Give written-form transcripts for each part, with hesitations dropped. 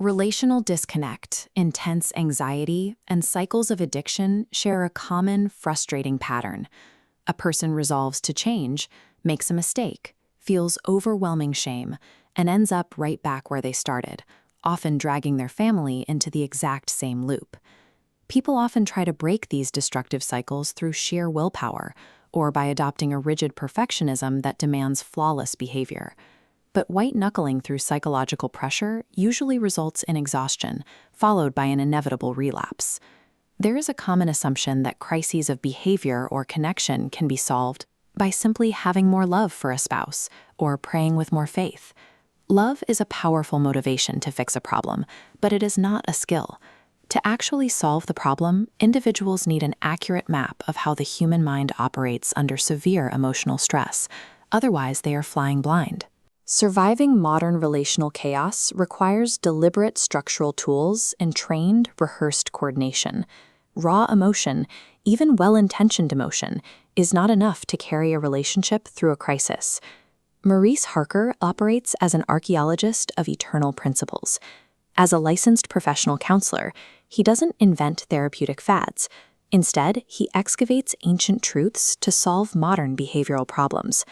Relational disconnect, intense anxiety, and cycles of addiction share a common, frustrating pattern. A person resolves to change, makes a mistake, feels overwhelming shame, and ends up right back where they started, often dragging their family into the exact same loop. People often try to break these destructive cycles through sheer willpower or by adopting a rigid perfectionism that demands flawless behavior. But white-knuckling through psychological pressure usually results in exhaustion, followed by an inevitable relapse. There is a common assumption that crises of behavior or connection can be solved by simply having more love for a spouse or praying with more faith. Love is a powerful motivation to fix a problem, but it is not a skill. To actually solve the problem, individuals need an accurate map of how the human mind operates under severe emotional stress. Otherwise, they are flying blind. Surviving modern relational chaos requires deliberate structural tools and trained, rehearsed coordination. Raw emotion, even well-intentioned emotion, is not enough to carry a relationship through a crisis. Maurice Harker operates as an archaeologist of eternal principles. As a licensed professional counselor, he doesn't invent therapeutic fads. Instead, he excavates ancient truths to solve modern behavioral problems.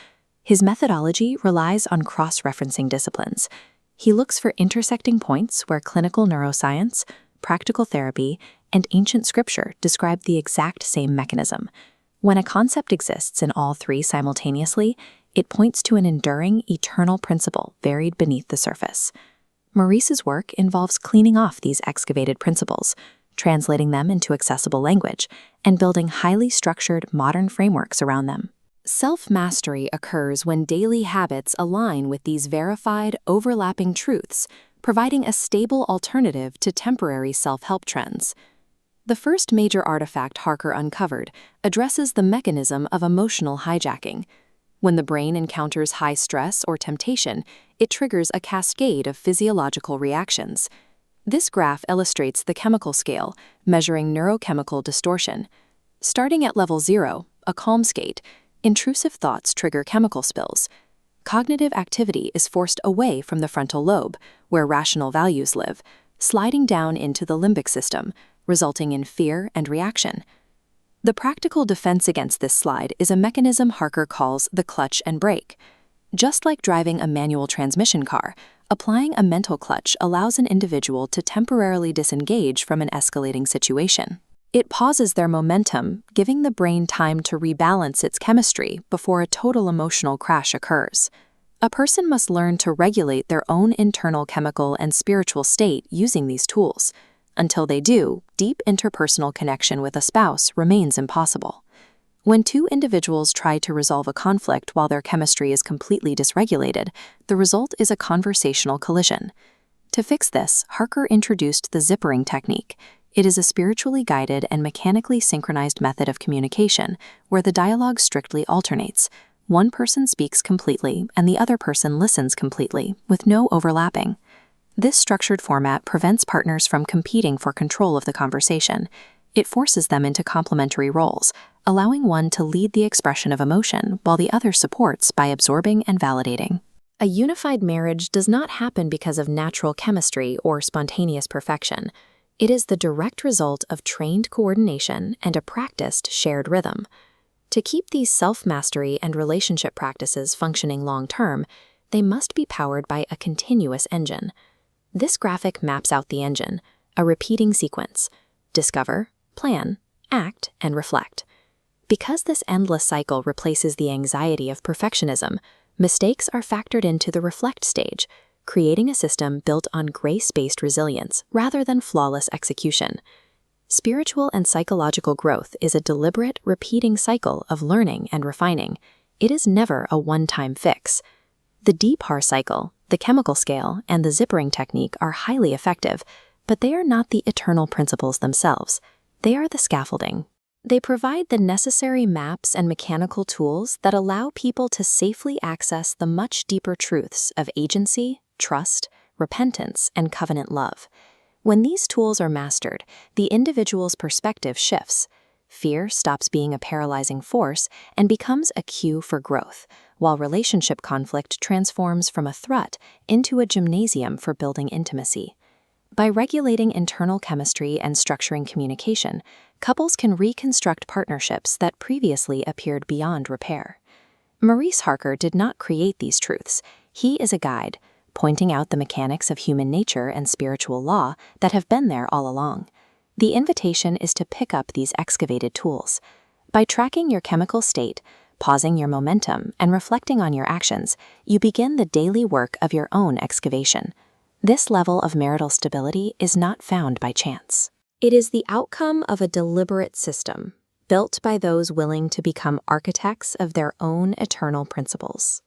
His methodology relies on cross-referencing disciplines. He looks for intersecting points where clinical neuroscience, practical therapy, and ancient scripture describe the exact same mechanism. When a concept exists in all three simultaneously, it points to an enduring, eternal principle buried beneath the surface. Maurice's work involves cleaning off these excavated principles, translating them into accessible language, and building highly structured modern frameworks around them. Self-mastery occurs when daily habits align with these verified, overlapping truths, providing a stable alternative to temporary self-help trends. The first major artifact Harker uncovered addresses the mechanism of emotional hijacking. When the brain encounters high stress or temptation, it triggers a cascade of physiological reactions. This graph illustrates the chemical scale, measuring neurochemical distortion. Starting at level 0, a calm state, intrusive thoughts trigger chemical spills. Cognitive activity is forced away from the frontal lobe, where rational values live, sliding down into the limbic system, resulting in fear and reaction. The practical defense against this slide is a mechanism Harker calls the clutch and brake. Just like driving a manual transmission car, applying a mental clutch allows an individual to temporarily disengage from an escalating situation. It pauses their momentum, giving the brain time to rebalance its chemistry before a total emotional crash occurs. A person must learn to regulate their own internal chemical and spiritual state using these tools. Until they do, deep interpersonal connection with a spouse remains impossible. When two individuals try to resolve a conflict while their chemistry is completely dysregulated, the result is a conversational collision. To fix this, Harker introduced the zippering technique. It is a spiritually guided and mechanically synchronized method of communication where the dialogue strictly alternates. One person speaks completely and the other person listens completely, with no overlapping. This structured format prevents partners from competing for control of the conversation. It forces them into complementary roles, allowing one to lead the expression of emotion while the other supports by absorbing and validating. A unified marriage does not happen because of natural chemistry or spontaneous perfection. It is the direct result of trained coordination and a practiced shared rhythm. To keep these self-mastery and relationship practices functioning long-term, they must be powered by a continuous engine. This graphic maps out the engine, a repeating sequence: discover, plan, act, and reflect. Because this endless cycle replaces the anxiety of perfectionism, mistakes are factored into the reflect stage, creating a system built on grace-based resilience rather than flawless execution. Spiritual and psychological growth is a deliberate, repeating cycle of learning and refining. It is never a one-time fix. The DPAR cycle, the chemical scale, and the zippering technique are highly effective, but they are not the eternal principles themselves. They are the scaffolding. They provide the necessary maps and mechanical tools that allow people to safely access the much deeper truths of agency, trust, repentance, and covenant love. When these tools are mastered, the individual's perspective shifts. Fear stops being a paralyzing force and becomes a cue for growth, while relationship conflict transforms from a threat into a gymnasium for building intimacy. By regulating internal chemistry and structuring communication, couples can reconstruct partnerships that previously appeared beyond repair. Maurice Harker did not create these truths. He is a guide, pointing out the mechanics of human nature and spiritual law that have been there all along. The invitation is to pick up these excavated tools. By tracking your chemical state, pausing your momentum, and reflecting on your actions, you begin the daily work of your own excavation. This level of marital stability is not found by chance. It is the outcome of a deliberate system, built by those willing to become architects of their own eternal principles.